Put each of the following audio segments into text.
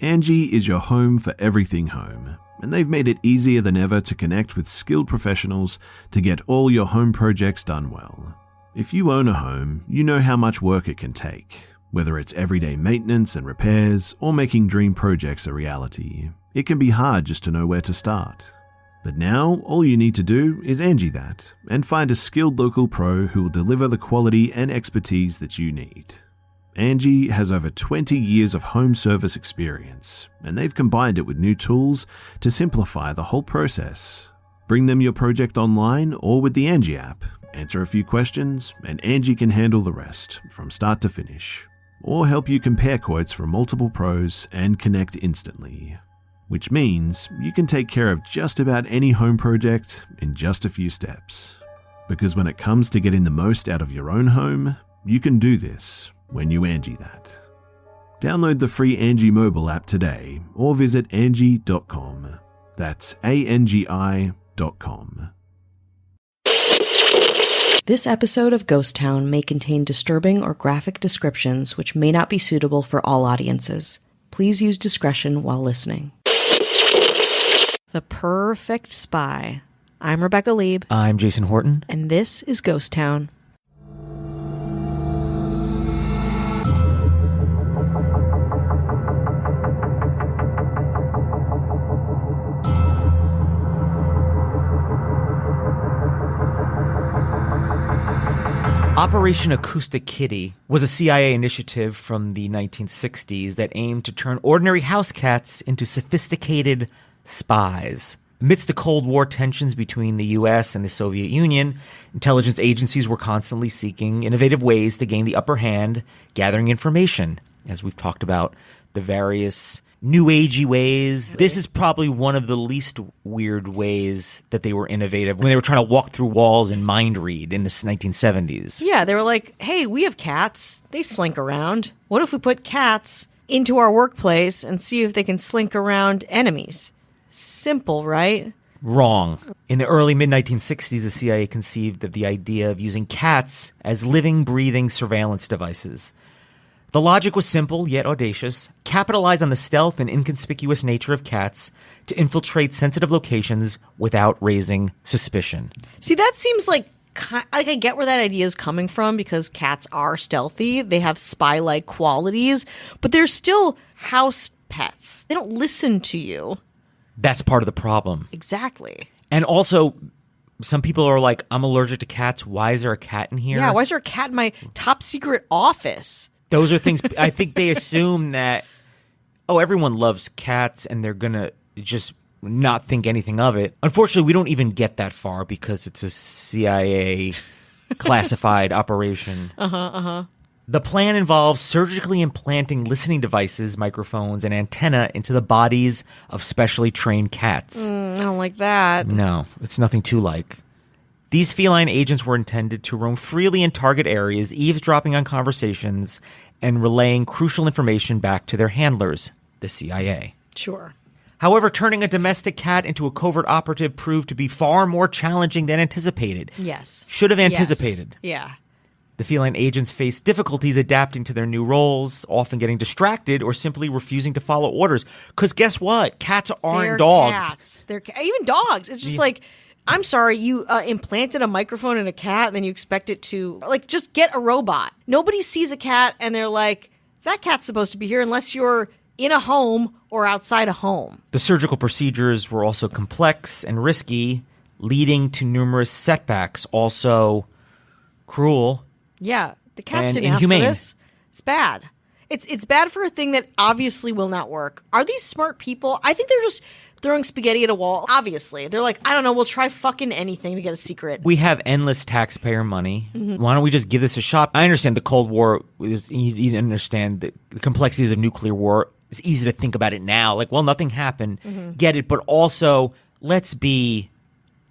Angie is your home for everything home, and they've made it easier than ever to connect with skilled professionals to get all your home projects done well. If you own a home, you know how much work it can take, whether it's everyday maintenance and repairs or making dream projects a reality. It can be hard just to know where to start. But now, all you need to do is Angie that and find a skilled local pro who will deliver the quality and expertise that you need. Angie has over 20 years of home service experience, and they've combined it with new tools to simplify the whole process. Bring them your project online or with the Angie app, answer a few questions, and Angie can handle the rest from start to finish, or help you compare quotes from multiple pros and connect instantly. Which means you can take care of just about any home project in just a few steps. Because when it comes to getting the most out of your own home, you can do this when you Angie that. Download the free Angie mobile app today or visit Angie.com. That's ANGI.com. This episode of Ghost Town may contain disturbing or graphic descriptions which may not be suitable for all audiences. Please use discretion while listening. The Perfect Spy. I'm Rebecca Lieb. I'm Jason Horton. And this is Ghost Town. Operation Acoustic Kitty was a CIA initiative from the 1960s that aimed to turn ordinary house cats into sophisticated spies. Amidst the Cold War tensions between the U.S. and the Soviet Union, intelligence agencies were constantly seeking innovative ways to gain the upper hand, gathering information. As we've talked about, the various new agey ways. This is probably one of the least weird ways that they were innovative when they were trying to walk through walls and mind read in the 1970s. Yeah, they were like, hey, we have cats. They slink around. What if we put cats into our workplace and see if they can slink around enemies? Simple, right? Wrong. In the early mid-1960s, the CIA conceived of the idea of using cats as living, breathing surveillance devices. The logic was simple, yet audacious. Capitalize on the stealth and inconspicuous nature of cats to infiltrate sensitive locations without raising suspicion. See, that seems like I get where that idea is coming from because cats are stealthy. They have spy-like qualities, but they're still house pets. They don't listen to you. That's part of the problem. Exactly. And also, some people are like, I'm allergic to cats. Why is there a cat in here? Yeah, why is there a cat in my top secret office? Those are things, I think they assume that, everyone loves cats and they're going to just not think anything of it. Unfortunately, we don't even get that far because it's a CIA classified operation. The plan involves surgically implanting listening devices, microphones, and antenna into the bodies of specially trained cats. I don't like that. No, it's nothing to like. These feline agents were intended to roam freely in target areas, eavesdropping on conversations, and relaying crucial information back to their handlers, the CIA. Sure. However, turning a domestic cat into a covert operative proved to be far more challenging than anticipated. Yes. Should have anticipated. Yes. Yeah. The feline agents faced difficulties adapting to their new roles, often getting distracted or simply refusing to follow orders. Because guess what? Cats aren't dogs. Cats. They're even dogs. It's just like, I'm sorry, you implanted a microphone in a cat and then you expect it to, just get a robot. Nobody sees a cat and they're like, that cat's supposed to be here unless you're in a home or outside a home. The surgical procedures were also complex and risky, leading to numerous setbacks, also cruel. Yeah, the cats and didn't inhumane. ask for this. It's bad. It's bad for a thing that obviously will not work. Are these smart people? I think they're just throwing spaghetti at a wall. Obviously. They're like, I don't know, we'll try fucking anything to get a secret. We have endless taxpayer money. Why don't we just give this a shot? I understand the Cold War, you understand the complexities of nuclear war. It's easy to think about it now. Nothing happened. Get it. But also, let's be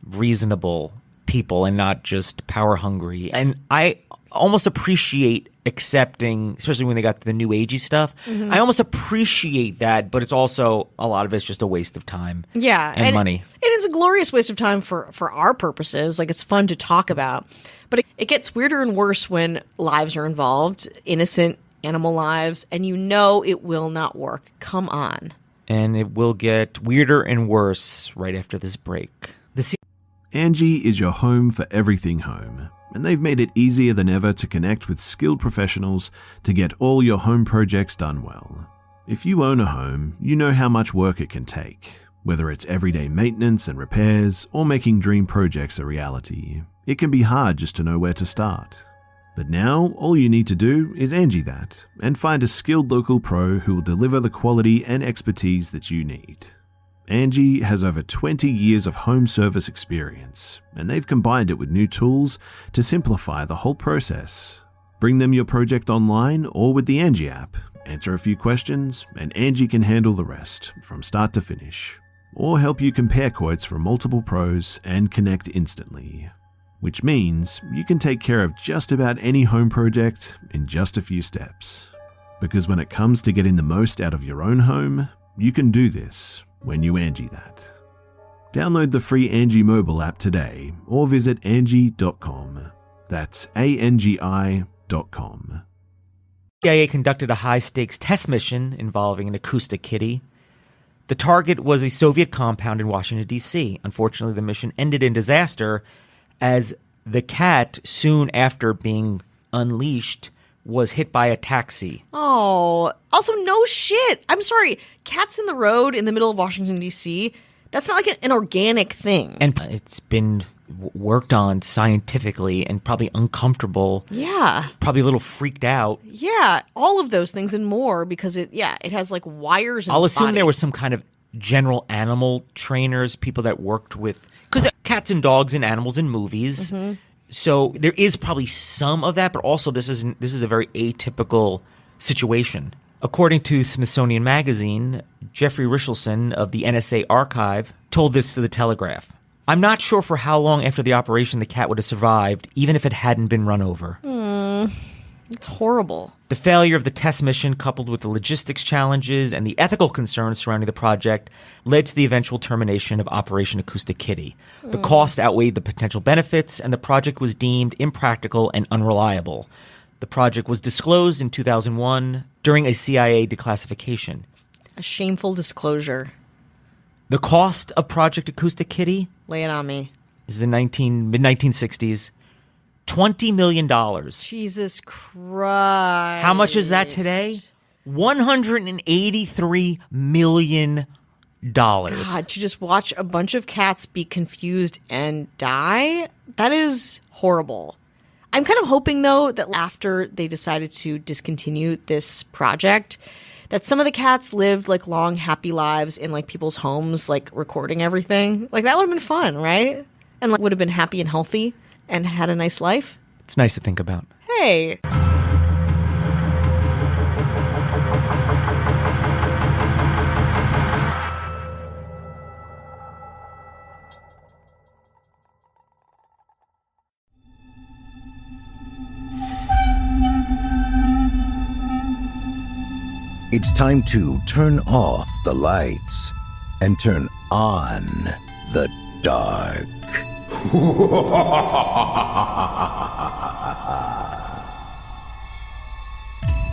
reasonable people and not just power hungry. And I almost appreciate accepting, especially when they got the new agey stuff. I almost appreciate that, but it's also, a lot of it's just a waste of time and money. And it's a glorious waste of time for our purposes. It's fun to talk about. But it gets weirder and worse when lives are involved, innocent animal lives, and you know it will not work. Come on. And it will get weirder and worse right after this break. Angie is your home for everything home, and they've made it easier than ever to connect with skilled professionals to get all your home projects done well. If you own a home, you know how much work it can take, whether it's everyday maintenance and repairs or making dream projects a reality. It can be hard just to know where to start. But now, all you need to do is Angie that and find a skilled local pro who will deliver the quality and expertise that you need. Angie has over 20 years of home service experience, and they've combined it with new tools to simplify the whole process. Bring them your project online or with the Angie app, answer a few questions, and Angie can handle the rest from start to finish, or help you compare quotes from multiple pros and connect instantly. Which means you can take care of just about any home project in just a few steps. Because when it comes to getting the most out of your own home, you can do this when you Angie that. Download the free Angie mobile app today or visit Angie.com. That's ANGI.com. CIA conducted a high-stakes test mission involving an acoustic kitty. The target was a Soviet compound in Washington, D.C. Unfortunately, the mission ended in disaster as the cat, soon after being unleashed, was hit by a taxi. Oh, also no shit. I'm sorry. Cats in the road in the middle of Washington, D.C., that's not like an organic thing. And it's been worked on scientifically and probably uncomfortable. Yeah. Probably a little freaked out. Yeah. All of those things and more because it has like wires in I'll its assume body. there was some kind of general animal trainers, people that worked with, because there are cats and dogs and animals in movies. Mm-hmm. So there is probably some of that, but also this is a very atypical situation. According to Smithsonian Magazine, Jeffrey Richelson of the NSA Archive told this to The Telegraph. I'm not sure for how long after the operation the cat would have survived, even if it hadn't been run over. It's horrible. The failure of the test mission, coupled with the logistics challenges and the ethical concerns surrounding the project, led to the eventual termination of Operation Acoustic Kitty. The cost outweighed the potential benefits, and the project was deemed impractical and unreliable. The project was disclosed in 2001 during a CIA declassification. A shameful disclosure. The cost of Project Acoustic Kitty? Lay it on me. This is in mid-1960s. $20 million. Jesus Christ. How much is that today? $183 million. God, to just watch a bunch of cats be confused and die? That is horrible. I'm kind of hoping, though, that after they decided to discontinue this project, that some of the cats lived like long, happy lives in like people's homes, like recording everything. Like that would have been fun, right? And like would have been happy and healthy and had a nice life. It's nice to think about. Hey. It's time to turn off the lights and turn on the dark.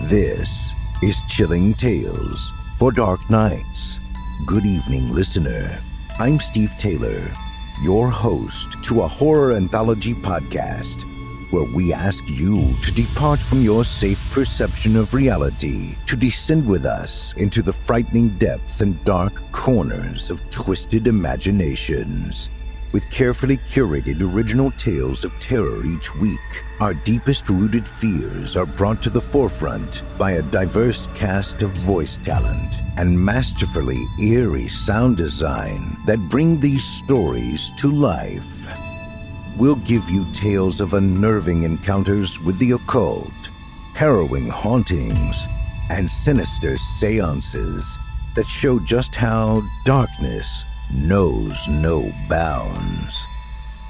This is Chilling Tales for Dark Nights. Good evening, listener. I'm Steve Taylor, your host to a horror anthology podcast where we ask you to depart from your safe perception of reality to descend with us into the frightening depths and dark corners of twisted imaginations. With carefully curated original tales of terror each week, our deepest rooted fears are brought to the forefront by a diverse cast of voice talent and masterfully eerie sound design that bring these stories to life. We'll give you tales of unnerving encounters with the occult, harrowing hauntings, and sinister seances that show just how darkness knows no bounds.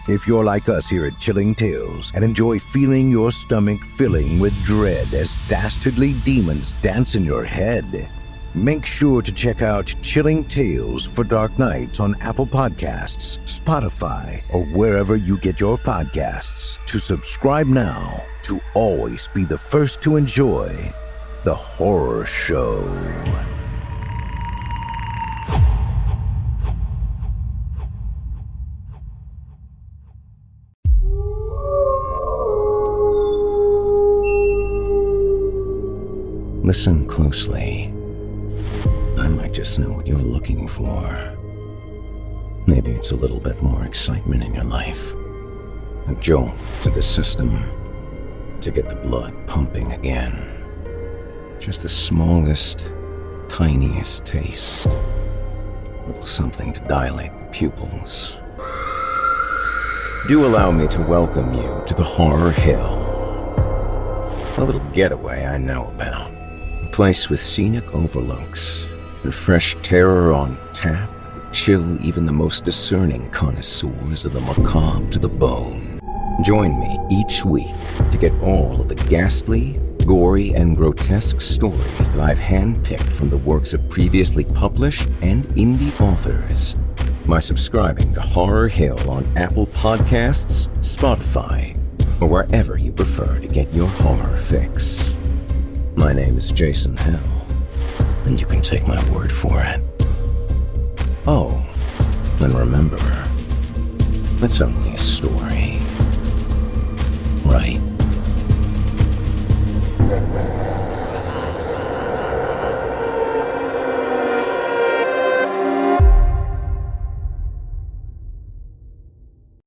If you're like us here at Chilling Tales and enjoy feeling your stomach filling with dread as dastardly demons dance in your head, make sure to check out Chilling Tales for Dark Nights on Apple Podcasts, Spotify, or wherever you get your podcasts. To subscribe now to always be the first to enjoy The Horror Show. Listen closely. I might just know what you're looking for. Maybe it's a little bit more excitement in your life. A jolt to the system to get the blood pumping again. Just the smallest, tiniest taste. A little something to dilate the pupils. Do allow me to welcome you to the Horror Hill. A little getaway I know about. A place with scenic overlooks and fresh terror on tap that would chill even the most discerning connoisseurs of the macabre to the bone. Join me each week to get all of the ghastly, gory, and grotesque stories that I've handpicked from the works of previously published and indie authors by subscribing to Horror Hill on Apple Podcasts, Spotify, or wherever you prefer to get your horror fix. My name is Jason Hell, and you can take my word for it. Oh, and remember, it's only a story, right?